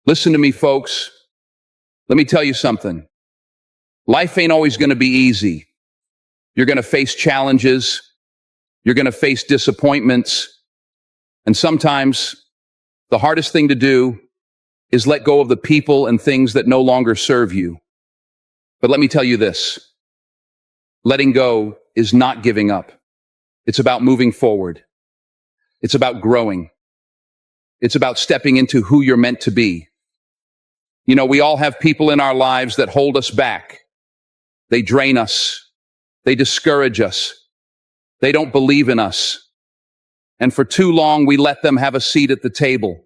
Listen to me, folks. Let me tell you something. Life ain't always going to be easy. You're going to face challenges. You're going to face disappointments. And sometimes the hardest thing to do is let go of the people and things that no longer serve you. But let me tell you this. Letting go is not giving up. It's about moving forward. It's about growing. It's about stepping into who you're meant to be. You know, we all have people in our lives that hold us back. They drain us. They discourage us. They don't believe in us. And for too long, we let them have a seat at the table.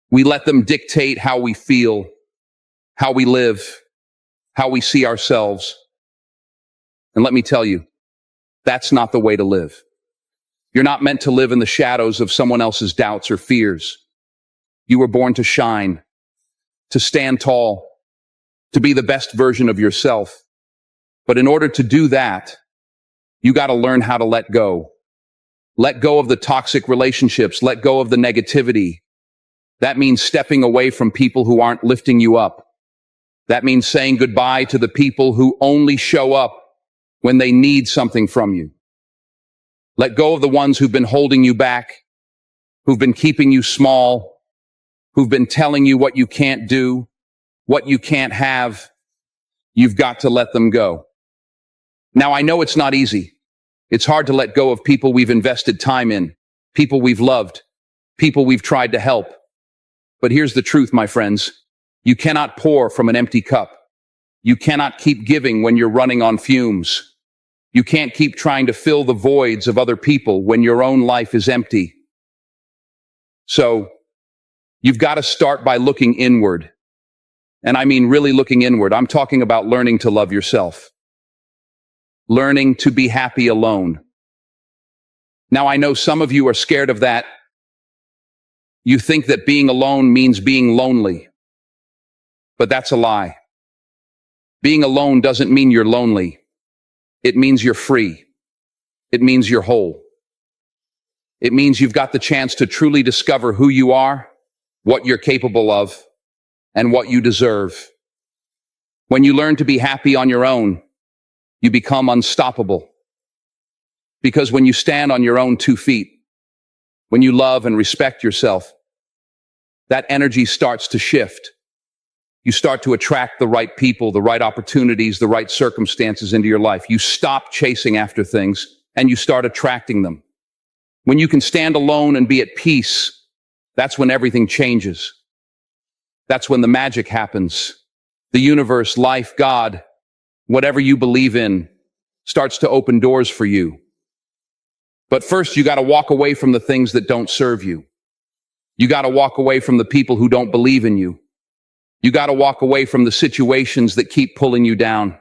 We let them dictate how we feel, how we live, how we see ourselves. And let me tell you, that's not the way to live. You're not meant to live in the shadows of someone else's doubts or fears. You were born to shine, to stand tall, to be the best version of yourself. But in order to do that, you got to learn how to let go. Let go of the toxic relationships. Let go of the negativity. That means stepping away from people who aren't lifting you up. That means saying goodbye to the people who only show up when they need something from you. Let go of the ones who've been holding you back, who've been keeping you small, who've been telling you what you can't do, what you can't have. You've got to let them go. Now, I know it's not easy. It's hard to let go of people we've invested time in, people we've loved, people we've tried to help. But here's the truth, my friends. You cannot pour from an empty cup. You cannot keep giving when you're running on fumes. You can't keep trying to fill the voids of other people when your own life is empty. So, you've got to start by looking inward. And I mean really looking inward. I'm talking about learning to love yourself. Learning to be happy alone. Now, I know some of you are scared of that. You think that being alone means being lonely. But that's a lie. Being alone doesn't mean you're lonely. It means you're free. It means you're whole. It means you've got the chance to truly discover who you are, what you're capable of, and what you deserve. When you learn to be happy on your own, you become unstoppable. Because when you stand on your own 2 feet, when you love and respect yourself, that energy starts to shift. You start to attract the right people, the right opportunities, the right circumstances into your life. You stop chasing after things and you start attracting them. When you can stand alone and be at peace, that's when everything changes. That's when the magic happens. The universe, life, God, whatever you believe in, starts to open doors for you. But first, you got to walk away from the things that don't serve you. You got to walk away from the people who don't believe in you. You got to walk away from the situations that keep pulling you down.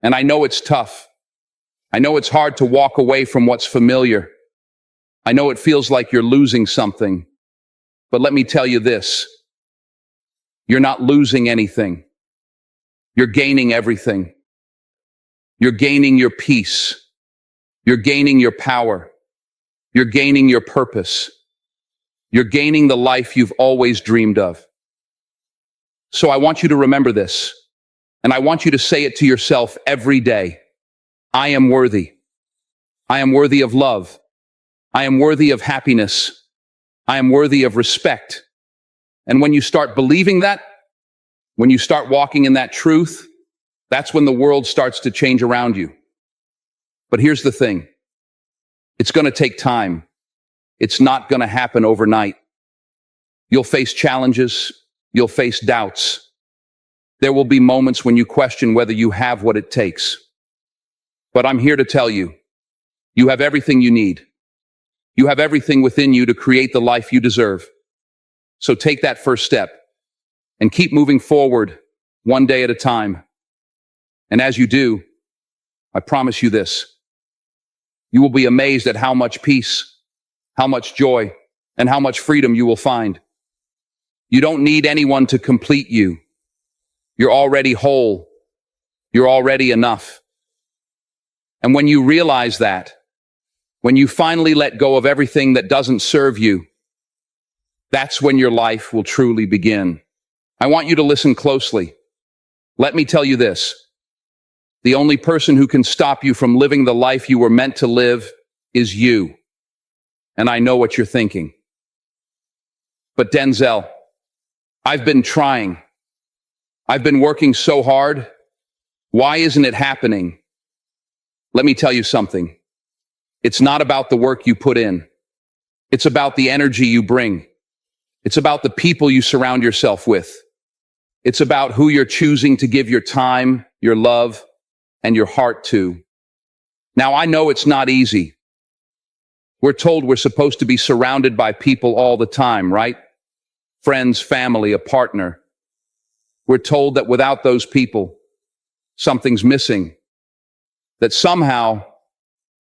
And I know it's tough. I know it's hard to walk away from what's familiar. I know it feels like you're losing something. But let me tell you this. You're not losing anything. You're gaining everything. You're gaining your peace. You're gaining your power. You're gaining your purpose. You're gaining the life you've always dreamed of. So I want you to remember this, and I want you to say it to yourself every day. I am worthy. I am worthy of love. I am worthy of happiness. I am worthy of respect. And when you start believing that, when you start walking in that truth, that's when the world starts to change around you. But here's the thing. It's going to take time. It's not going to happen overnight. You'll face challenges. You'll face doubts. There will be moments when you question whether you have what it takes. But I'm here to tell you, you have everything you need. You have everything within you to create the life you deserve. So take that first step and keep moving forward one day at a time. And as you do, I promise you this, you will be amazed at how much peace, how much joy, and how much freedom you will find. You don't need anyone to complete you. You're already whole. You're already enough. And when you realize that, when you finally let go of everything that doesn't serve you, That's when your life will truly begin. I want you to listen closely. Let me tell you this. The only person who can stop you from living the life you were meant to live is you. And I know what you're thinking. But Denzel, I've been trying. I've been working so hard. Why isn't it happening? Let me tell you something. It's not about the work you put in. It's about the energy you bring. It's about the people you surround yourself with. It's about who you're choosing to give your time, your love, and your heart to. Now, I know it's not easy. We're told we're supposed to be surrounded by people all the time, right? Friends, family, a partner. We're told that without those people, something's missing. That somehow,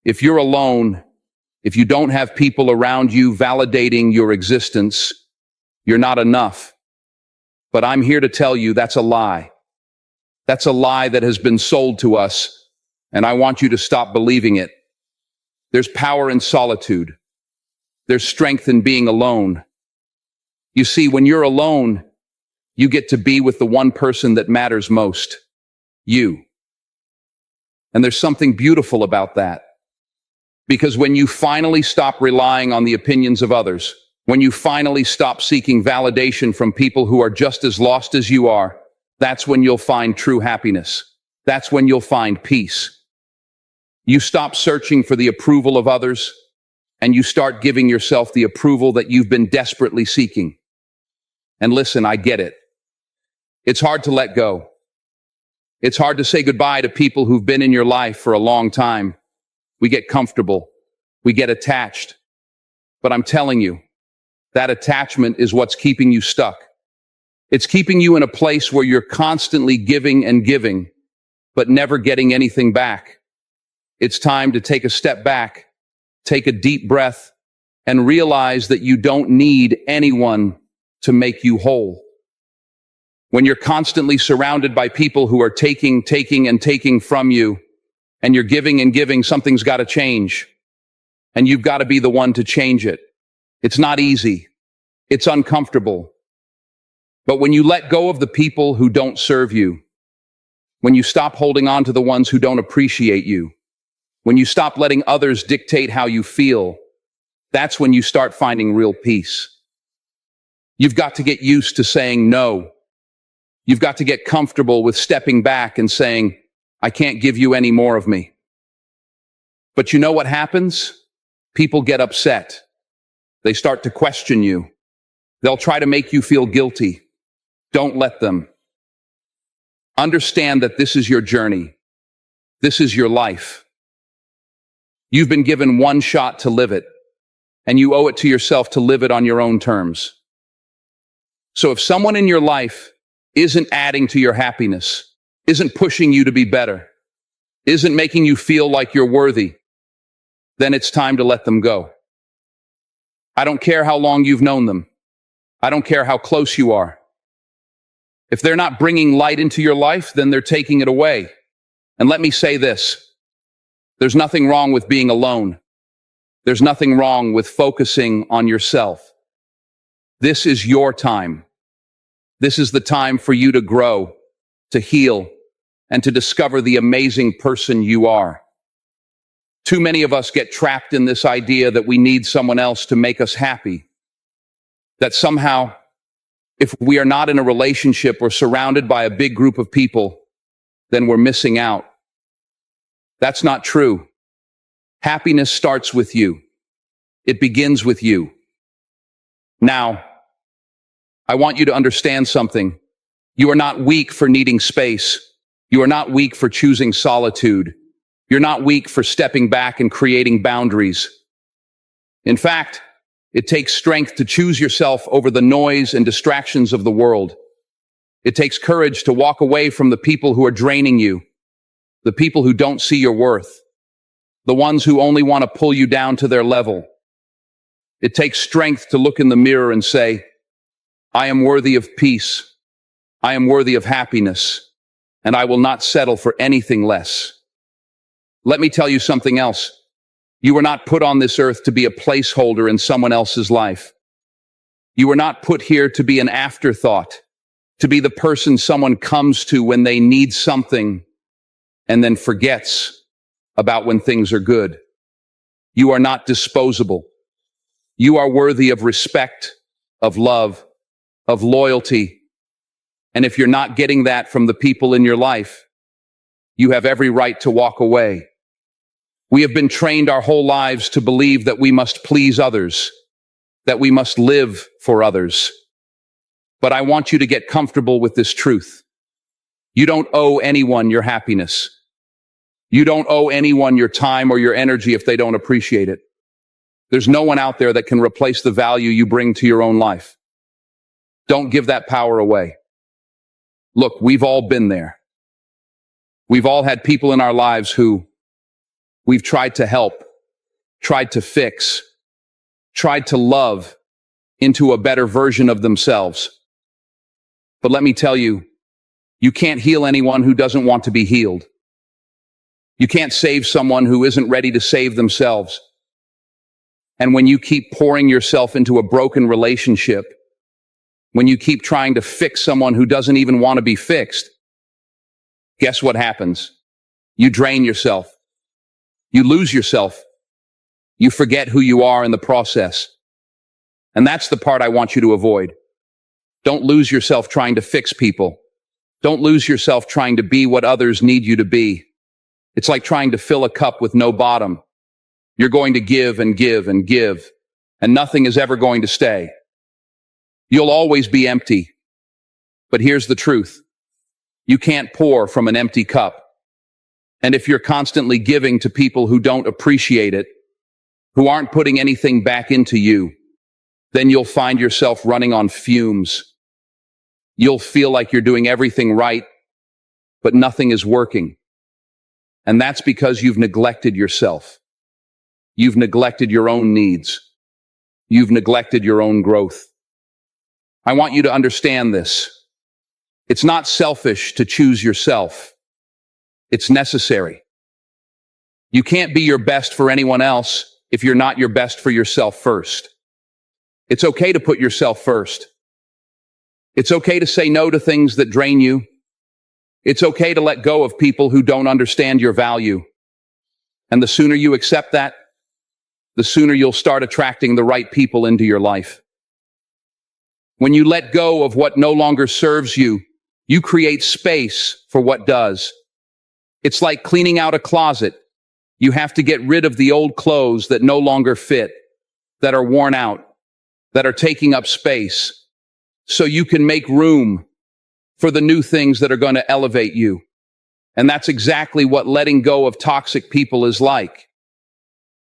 if you're alone, if you don't have people around you validating your existence, you're not enough. But I'm here to tell you that's a lie. That's a lie that has been sold to us, and I want you to stop believing it. There's power in solitude. There's strength in being alone. You see, when you're alone, you get to be with the one person that matters most, you. And there's something beautiful about that. Because when you finally stop relying on the opinions of others, when you finally stop seeking validation from people who are just as lost as you are, that's when you'll find true happiness. That's when you'll find peace. You stop searching for the approval of others, and you start giving yourself the approval that you've been desperately seeking. And listen, I get it. It's hard to let go. It's hard to say goodbye to people who've been in your life for a long time. We get comfortable. We get attached. But I'm telling you, that attachment is what's keeping you stuck. It's keeping you in a place where you're constantly giving and giving, but never getting anything back. It's time to take a step back, take a deep breath, and realize that you don't need anyone to make you whole. When you're constantly surrounded by people who are taking and taking from you, and you're giving and giving, something's got to change. And you've got to be the one to change it. It's not easy. It's uncomfortable. But when you let go of the people who don't serve you, when you stop holding on to the ones who don't appreciate you, when you stop letting others dictate how you feel, that's when you start finding real peace. You've got to get used to saying no. You've got to get comfortable with stepping back and saying, I can't give you any more of me. But you know what happens? People get upset. They start to question you. They'll try to make you feel guilty. Don't let them. Understand that this is your journey. This is your life. You've been given one shot to live it, and you owe it to yourself to live it on your own terms. So if someone in your life isn't adding to your happiness, isn't pushing you to be better, isn't making you feel like you're worthy, then it's time to let them go. I don't care how long you've known them. I don't care how close you are. If they're not bringing light into your life, then they're taking it away. And let me say this. There's nothing wrong with being alone. There's nothing wrong with focusing on yourself. This is your time. This is the time for you to grow, to heal, and to discover the amazing person you are. Too many of us get trapped in this idea that we need someone else to make us happy. That somehow, if we are not in a relationship or surrounded by a big group of people, then we're missing out. That's not true. Happiness starts with you. It begins with you. Now, I want you to understand something. You are not weak for needing space. You are not weak for choosing solitude. You're not weak for stepping back and creating boundaries. In fact, it takes strength to choose yourself over the noise and distractions of the world. It takes courage to walk away from the people who are draining you, the people who don't see your worth, the ones who only want to pull you down to their level. It takes strength to look in the mirror and say, I am worthy of peace. I am worthy of happiness, and I will not settle for anything less. Let me tell you something else. You were not put on this earth to be a placeholder in someone else's life. You were not put here to be an afterthought, to be the person someone comes to when they need something and then forgets about when things are good. You are not disposable. You are worthy of respect, of love, of loyalty. And if you're not getting that from the people in your life, you have every right to walk away. We have been trained our whole lives to believe that we must please others, that we must live for others. But I want you to get comfortable with this truth. You don't owe anyone your happiness. You don't owe anyone your time or your energy if they don't appreciate it. There's no one out there that can replace the value you bring to your own life. Don't give that power away. Look, we've all been there. We've all had people in our lives who we've tried to help, tried to fix, tried to love into a better version of themselves. But let me tell you, you can't heal anyone who doesn't want to be healed. You can't save someone who isn't ready to save themselves. And when you keep pouring yourself into a broken relationship, when you keep trying to fix someone who doesn't even want to be fixed, guess what happens? You drain yourself. You lose yourself. You forget who you are in the process. And that's the part I want you to avoid. Don't lose yourself trying to fix people. Don't lose yourself trying to be what others need you to be. It's like trying to fill a cup with no bottom. You're going to give and give and give, and nothing is ever going to stay. You'll always be empty. But here's the truth. You can't pour from an empty cup. And if you're constantly giving to people who don't appreciate it, who aren't putting anything back into you, then you'll find yourself running on fumes. You'll feel like you're doing everything right, but nothing is working. And that's because you've neglected yourself. You've neglected your own needs. You've neglected your own growth. I want you to understand this. It's not selfish to choose yourself. It's necessary. You can't be your best for anyone else if you're not your best for yourself first. It's okay to put yourself first. It's okay to say no to things that drain you. It's okay to let go of people who don't understand your value. And the sooner you accept that, the sooner you'll start attracting the right people into your life. When you let go of what no longer serves you, you create space for what does. It's like cleaning out a closet. You have to get rid of the old clothes that no longer fit, that are worn out, that are taking up space, so you can make room for the new things that are going to elevate you. And that's exactly what letting go of toxic people is like.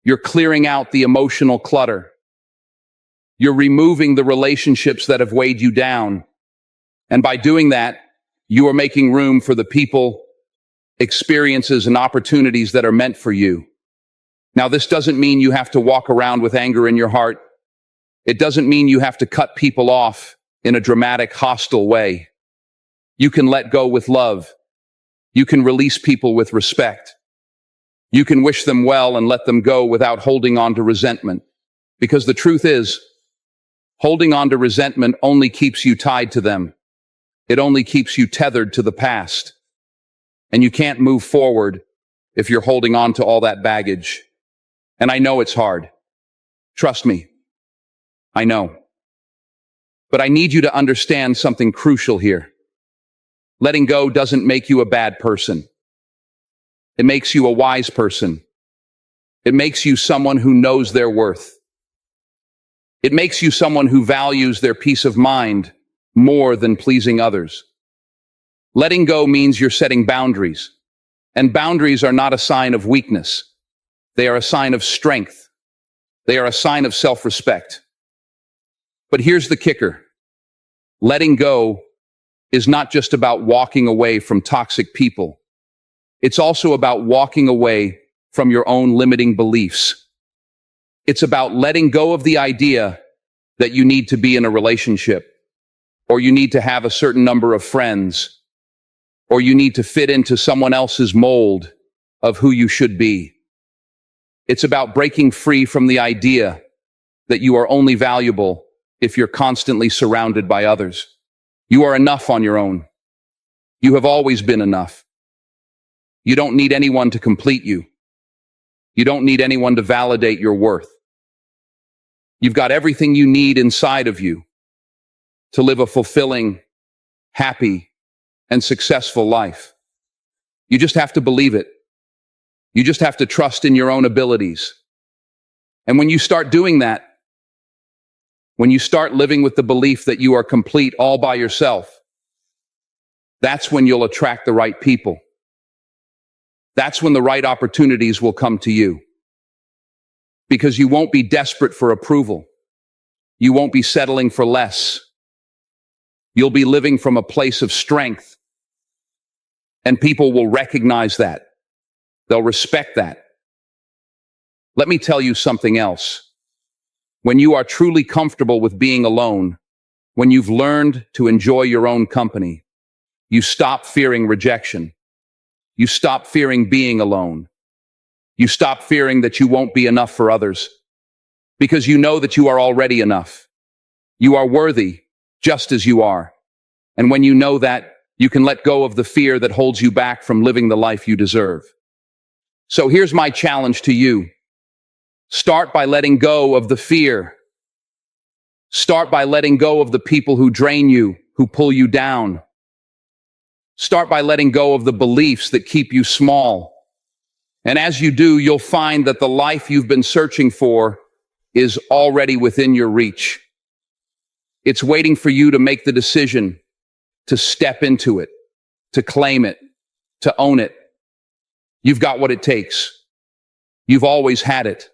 You're clearing out the emotional clutter. You're removing the relationships that have weighed you down. And by doing that, you are making room for the people, experiences, and opportunities that are meant for you. Now, this doesn't mean you have to walk around with anger in your heart. It doesn't mean you have to cut people off in a dramatic, hostile way. You can let go with love. You can release people with respect. You can wish them well and let them go without holding on to resentment. Because the truth is, holding on to resentment only keeps you tied to them. It only keeps you tethered to the past. And you can't move forward if you're holding on to all that baggage. And I know it's hard. Trust me. I know. But I need you to understand something crucial here. Letting go doesn't make you a bad person. It makes you a wise person. It makes you someone who knows their worth. It makes you someone who values their peace of mind more than pleasing others. Letting go means you're setting boundaries. And boundaries are not a sign of weakness. They are a sign of strength. They are a sign of self-respect. But here's the kicker. Letting go is not just about walking away from toxic people. It's also about walking away from your own limiting beliefs. It's about letting go of the idea that you need to be in a relationship, or you need to have a certain number of friends, or you need to fit into someone else's mold of who you should be. It's about breaking free from the idea that you are only valuable if you're constantly surrounded by others. You are enough on your own. You have always been enough. You don't need anyone to complete you. You don't need anyone to validate your worth. You've got everything you need inside of you to live a fulfilling, happy, and successful life. You just have to believe it. You just have to trust in your own abilities. And when you start doing that, when you start living with the belief that you are complete all by yourself, that's when you'll attract the right people. That's when the right opportunities will come to you. Because you won't be desperate for approval. You won't be settling for less. You'll be living from a place of strength. And people will recognize that. They'll respect that. Let me tell you something else. When you are truly comfortable with being alone, when you've learned to enjoy your own company, you stop fearing rejection. You stop fearing being alone. You stop fearing that you won't be enough for others, because you know that you are already enough. You are worthy just as you are. And when you know that, you can let go of the fear that holds you back from living the life you deserve. So here's my challenge to you. Start by letting go of the fear. Start by letting go of the people who drain you, who pull you down. Start by letting go of the beliefs that keep you small. And as you do, you'll find that the life you've been searching for is already within your reach. It's waiting for you to make the decision to step into it, to claim it, to own it. You've got what it takes. You've always had it.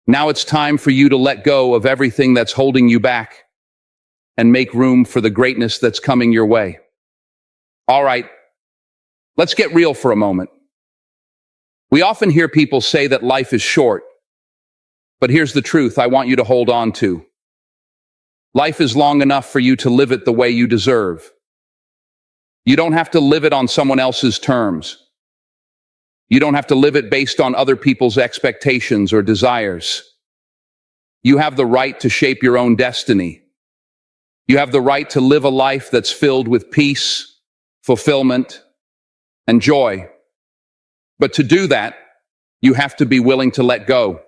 Now it's time for you to let go of everything that's holding you back and make room for the greatness that's coming your way. All right, let's get real for a moment. We often hear people say that life is short, but here's the truth I want you to hold on to. Life is long enough for you to live it the way you deserve. You don't have to live it on someone else's terms. You don't have to live it based on other people's expectations or desires. You have the right to shape your own destiny. You have the right to live a life that's filled with peace, fulfillment, and joy. But to do that, you have to be willing to let go.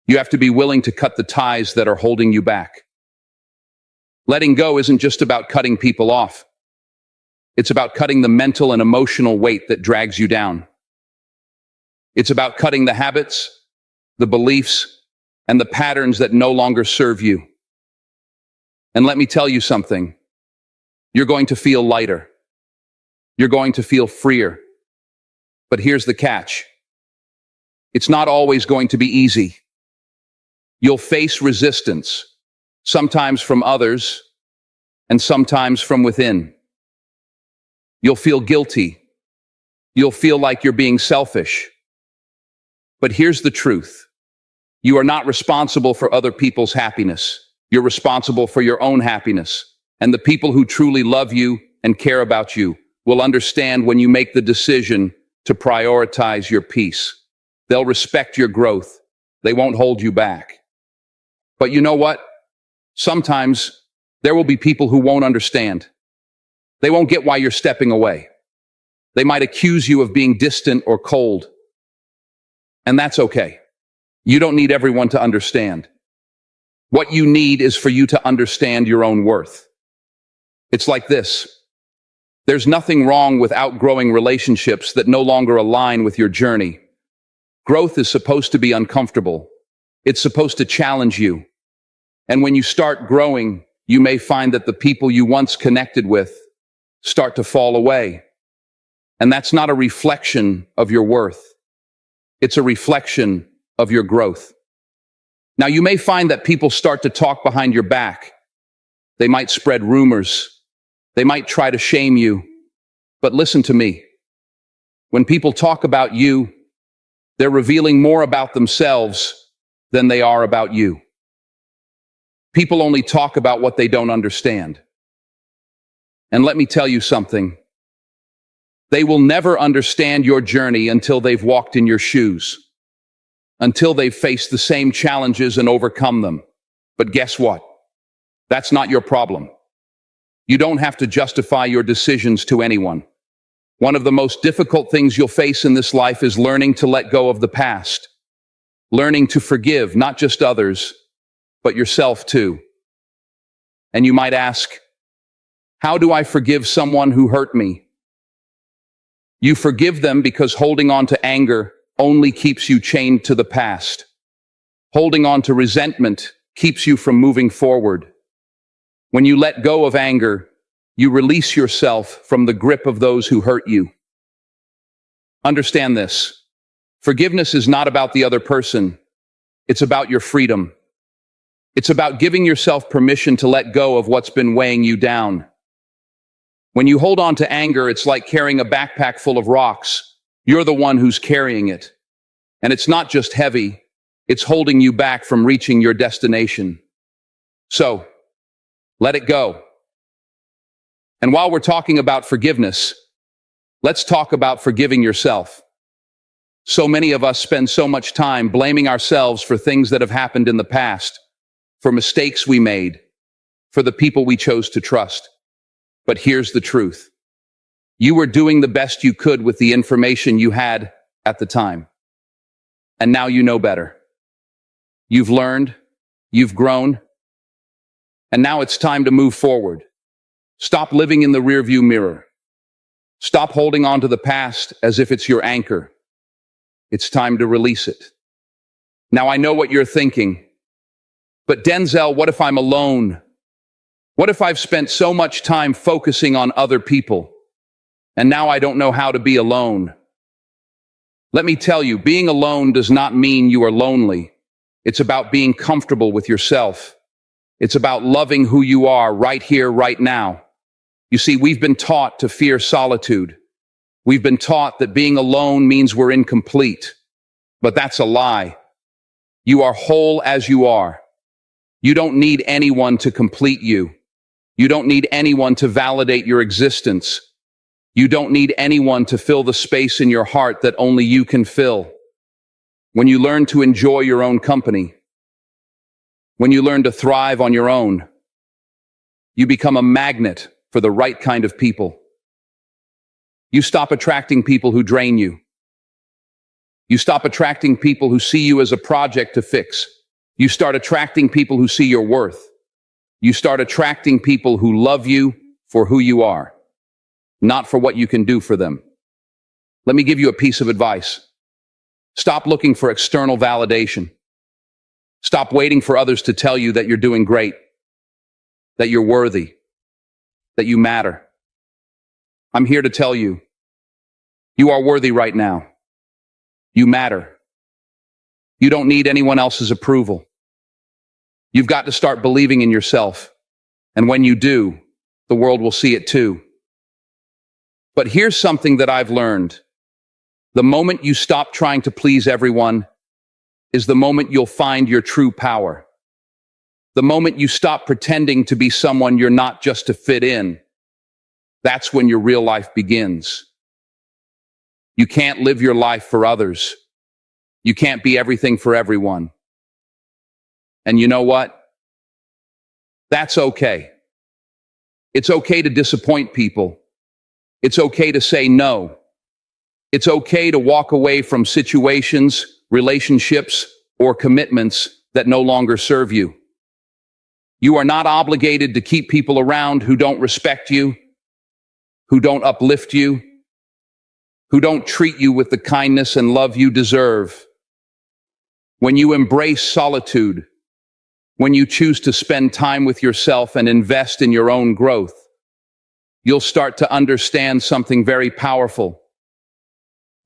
You have to be willing to cut the ties that are holding you back. Letting go isn't just about cutting people off. It's about cutting the mental and emotional weight that drags you down. It's about cutting the habits, the beliefs, and the patterns that no longer serve you. And let me tell you something. You're going to feel lighter. You're going to feel freer. But here's the catch. It's not always going to be easy. You'll face resistance, sometimes from others, and sometimes from within. You'll feel guilty. You'll feel like you're being selfish. But here's the truth. You are not responsible for other people's happiness. You're responsible for your own happiness. And the people who truly love you and care about you will understand when you make the decision to prioritize your peace. They'll respect your growth. They won't hold you back. But you know what? Sometimes there will be people who won't understand. They won't get why you're stepping away. They might accuse you of being distant or cold. And that's okay. You don't need everyone to understand. What you need is for you to understand your own worth. It's like this. There's nothing wrong with outgrowing relationships that no longer align with your journey. Growth is supposed to be uncomfortable. It's supposed to challenge you. And when you start growing, you may find that the people you once connected with start to fall away. And that's not a reflection of your worth. It's a reflection of your growth. Now, you may find that people start to talk behind your back. They might spread rumors. They might try to shame you. But listen to me. When people talk about you, they're revealing more about themselves than they are about you. People only talk about what they don't understand. And let me tell you something. They will never understand your journey until they've walked in your shoes, until they've faced the same challenges and overcome them. But guess what? That's not your problem. You don't have to justify your decisions to anyone. One of the most difficult things you'll face in this life is learning to let go of the past. Learning to forgive not just others, but yourself too. And you might ask, how do I forgive someone who hurt me? You forgive them because holding on to anger only keeps you chained to the past. Holding on to resentment keeps you from moving forward. When you let go of anger, you release yourself from the grip of those who hurt you. Understand this. Forgiveness is not about the other person. It's about your freedom. It's about giving yourself permission to let go of what's been weighing you down. When you hold on to anger, it's like carrying a backpack full of rocks. You're the one who's carrying it. And it's not just heavy, it's holding you back from reaching your destination. So, let it go. And while we're talking about forgiveness, let's talk about forgiving yourself. So many of us spend so much time blaming ourselves for things that have happened in the past, for mistakes we made, for the people we chose to trust. But here's the truth. You were doing the best you could with the information you had at the time. And now you know better. You've learned, you've grown, and now it's time to move forward. Stop living in the rearview mirror. Stop holding on to the past as if it's your anchor. It's time to release it. Now I know what you're thinking. But Denzel, what if I'm alone? What if I've spent so much time focusing on other people, and now I don't know how to be alone? Let me tell you, being alone does not mean you are lonely. It's about being comfortable with yourself. It's about loving who you are right here, right now. You see, we've been taught to fear solitude. We've been taught that being alone means we're incomplete. But that's a lie. You are whole as you are. You don't need anyone to complete you. You don't need anyone to validate your existence. You don't need anyone to fill the space in your heart that only you can fill. When you learn to enjoy your own company, when you learn to thrive on your own, you become a magnet for the right kind of people. You stop attracting people who drain you. You stop attracting people who see you as a project to fix. You start attracting people who see your worth. You start attracting people who love you for who you are, not for what you can do for them. Let me give you a piece of advice. Stop looking for external validation. Stop waiting for others to tell you that you're doing great, that you're worthy, that you matter. I'm here to tell you, you are worthy right now. You matter. You don't need anyone else's approval. You've got to start believing in yourself. And when you do, the world will see it too. But here's something that I've learned. The moment you stop trying to please everyone is the moment you'll find your true power. The moment you stop pretending to be someone you're not just to fit in, that's when your real life begins. You can't live your life for others. You can't be everything for everyone. And you know what? That's okay. It's okay to disappoint people. It's okay to say no. It's okay to walk away from situations, relationships, or commitments that no longer serve you. You are not obligated to keep people around who don't respect you, who don't uplift you, who don't treat you with the kindness and love you deserve. When you embrace solitude, when you choose to spend time with yourself and invest in your own growth, you'll start to understand something very powerful.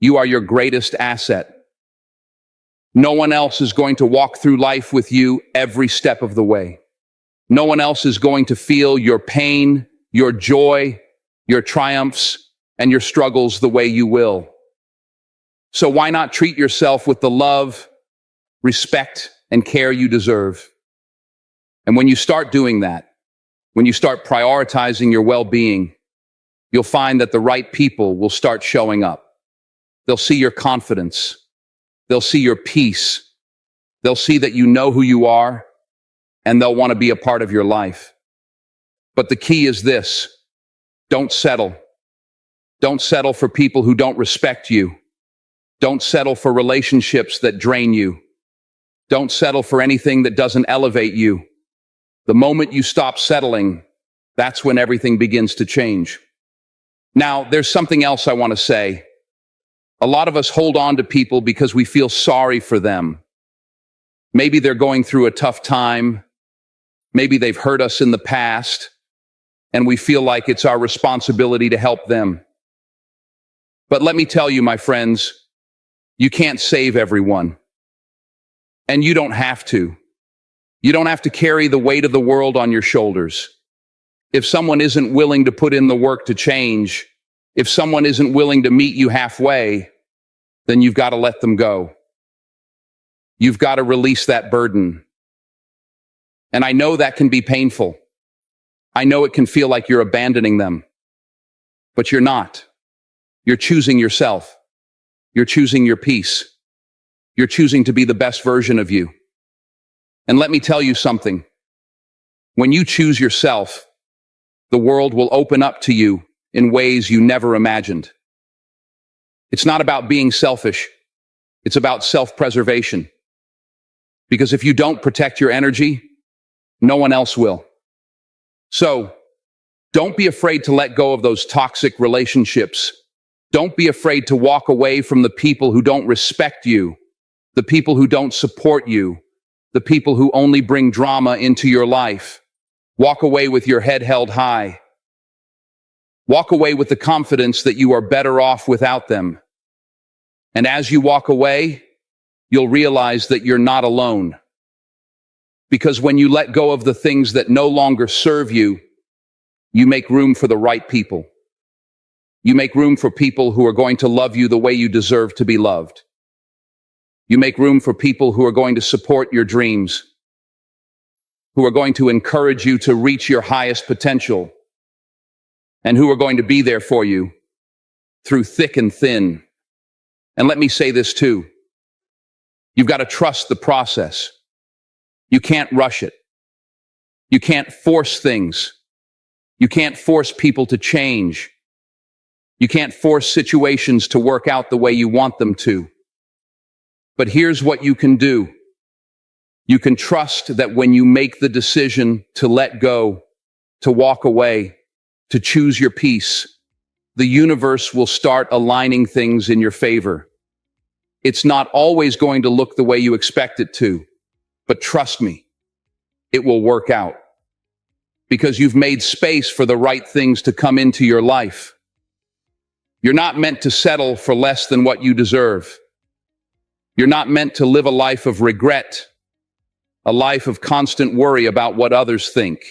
You are your greatest asset. No one else is going to walk through life with you every step of the way. No one else is going to feel your pain, your joy, your triumphs, and your struggles the way you will. So why not treat yourself with the love, respect, and care you deserve? And when you start doing that, when you start prioritizing your well-being, you'll find that the right people will start showing up. They'll see your confidence. They'll see your peace. They'll see that you know who you are and they'll want to be a part of your life. But the key is this: don't settle. Don't settle for people who don't respect you. Don't settle for relationships that drain you. Don't settle for anything that doesn't elevate you. The moment you stop settling, that's when everything begins to change. Now, there's something else I want to say. A lot of us hold on to people because we feel sorry for them. Maybe they're going through a tough time. Maybe they've hurt us in the past, and we feel like it's our responsibility to help them. But let me tell you, my friends, you can't save everyone. And you don't have to. You don't have to carry the weight of the world on your shoulders. If someone isn't willing to put in the work to change, if someone isn't willing to meet you halfway, then you've got to let them go. You've got to release that burden. And I know that can be painful. I know it can feel like you're abandoning them. But you're not. You're choosing yourself. You're choosing your peace. You're choosing to be the best version of you. And let me tell you something. When you choose yourself, the world will open up to you in ways you never imagined. It's not about being selfish. It's about self-preservation. Because if you don't protect your energy, no one else will. So, don't be afraid to let go of those toxic relationships. Don't be afraid to walk away from the people who don't respect you, the people who don't support you, the people who only bring drama into your life. Walk away with your head held high. Walk away with the confidence that you are better off without them. And as you walk away, you'll realize that you're not alone. Because when you let go of the things that no longer serve you, you make room for the right people. You make room for people who are going to love you the way you deserve to be loved. You make room for people who are going to support your dreams, who are going to encourage you to reach your highest potential, and who are going to be there for you through thick and thin. And let me say this too. You've got to trust the process. You can't rush it. You can't force things. You can't force people to change. You can't force situations to work out the way you want them to. But here's what you can do. You can trust that when you make the decision to let go, to walk away, to choose your peace, the universe will start aligning things in your favor. It's not always going to look the way you expect it to, but trust me, it will work out. Because you've made space for the right things to come into your life. You're not meant to settle for less than what you deserve. You're not meant to live a life of regret, a life of constant worry about what others think.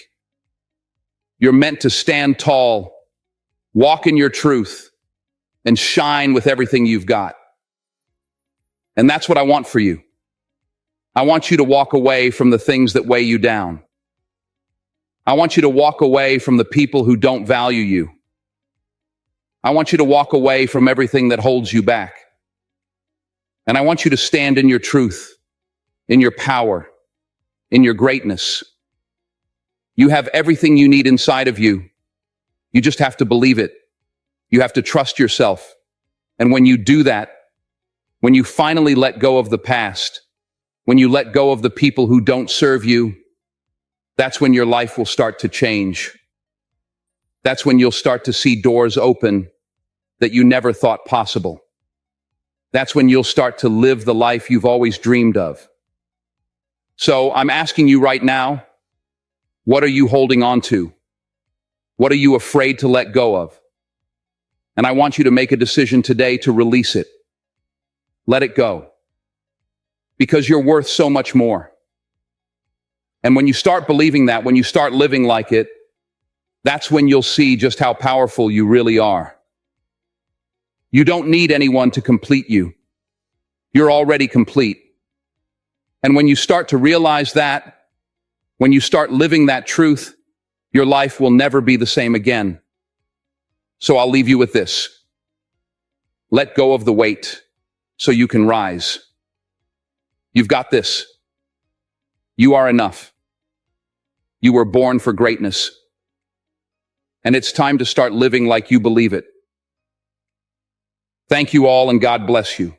You're meant to stand tall, walk in your truth, and shine with everything you've got. And that's what I want for you. I want you to walk away from the things that weigh you down. I want you to walk away from the people who don't value you. I want you to walk away from everything that holds you back. And I want you to stand in your truth, in your power, in your greatness. You have everything you need inside of you. You just have to believe it. You have to trust yourself. And when you do that, when you finally let go of the past, when you let go of the people who don't serve you, that's when your life will start to change. That's when you'll start to see doors open that you never thought possible. That's when you'll start to live the life you've always dreamed of. So I'm asking you right now, what are you holding on to? What are you afraid to let go of? And I want you to make a decision today to release it. Let it go. Because you're worth so much more. And when you start believing that, when you start living like it, that's when you'll see just how powerful you really are. You don't need anyone to complete you. You're already complete. And when you start to realize that, when you start living that truth, your life will never be the same again. So I'll leave you with this. Let go of the weight so you can rise. You've got this. You are enough. You were born for greatness. And it's time to start living like you believe it. Thank you all, and God bless you.